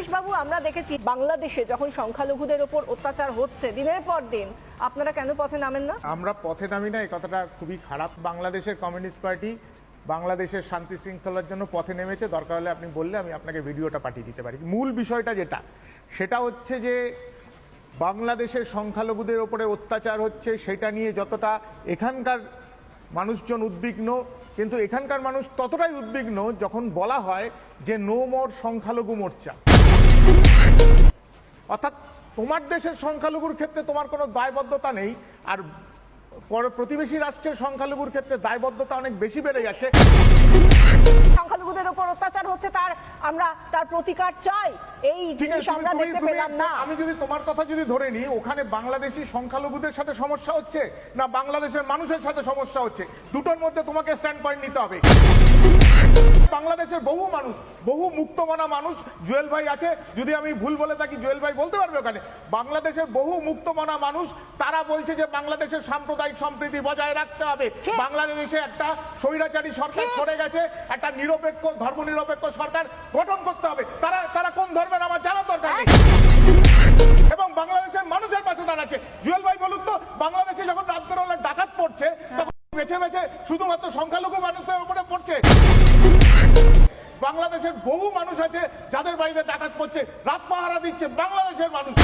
দীনেশ বাবু, আমরা দেখেছি বাংলাদেশে যখন সংখ্যালঘুদের উপর অত্যাচার হচ্ছে দিনের পর দিন, আপনারা কেন পথে নামেন না? আমরা পথে নামি না, এই কথাটা খুবই খারাপ। বাংলাদেশের কমিউনিস্ট পার্টি বাংলাদেশের শান্তি শৃঙ্খলার জন্য পথে নেমেছে। দরকার হলে আপনি বললে আমি আপনাকে ভিডিওটা পাঠিয়ে দিতে পারি। মূল বিষয়টা সেটা হচ্ছে যে বাংলাদেশের সংখ্যালঘুদের উপরে অত্যাচার হচ্ছে, সেটা নিয়ে যতটা এখানকার মানুষজন উদ্বিগ্ন, কিন্তু এখানকার মানুষ ততটাই উদ্বিগ্ন যখন বলা হয় যে নো মোর সংখ্যালঘু মোর্চা। অর্থাৎ তোমার দেশের সংখ্যালঘুর ক্ষেত্রে তোমার কোনো দায়বদ্ধতা নেই, আর প্রতিবেশী রাষ্ট্রের সংখ্যালঘুর ক্ষেত্রে দায়বদ্ধতা অনেক বেশি বেড়ে যাচ্ছে। সংখ্যালঘুদের উপর অত্যাচার হচ্ছে, আমরা তার প্রতিকার চাই, এই জিনিস আমরা দেখতে পেলাম না। আমি যদি তোমার কথা ধরে নিই, ওখানে বাংলাদেশি সংখ্যালঘুদের সাথে সমস্যা হচ্ছে না বাংলাদেশের মানুষের সাথে সমস্যা হচ্ছে, দুটোর মধ্যে তোমাকে স্ট্যান্ড পয়েন্ট নিতে হবে। বাংলাদেশের বহু মানুষ, বহু মুক্তমনা মানুষ, জুয়েল ভাই আছে, যদি আমি ভুল বলে থাকি জুয়েল ভাই বলতে পারবে। ওখানে বাংলাদেশের বহু মুক্তমনা মানুষ, তারা বলছে যে বাংলাদেশের সাম্প্রদায়িক সম্প্রীতি বজায় রাখতে হবে। বাংলাদেশে একটা স্বৈরাচারী সরকার সরে গেছে, একটা নিরপেক্ষ ধর্মনিরপেক্ষ সরকার গঠন করতে হবে। তারা কোন ধর্মের আমার জানার দরকার নেই, এবং বাংলাদেশের মানুষের পাশে দাঁড়াচ্ছে। জুয়েল ভাই বলুন তো, বাংলাদেশে যখন রাত্রেবেলা ডাকাত পড়ছে তখন বেছে বেছে শুধুমাত্র সংখ্যালঘু মানুষদের উপরে পড়ছে? বাংলাদেশের বহু মানুষ আছে যাদের বাড়িতে ডাকাত পড়ছে, রাত পাহারা দিচ্ছে বাংলাদেশের মানুষ।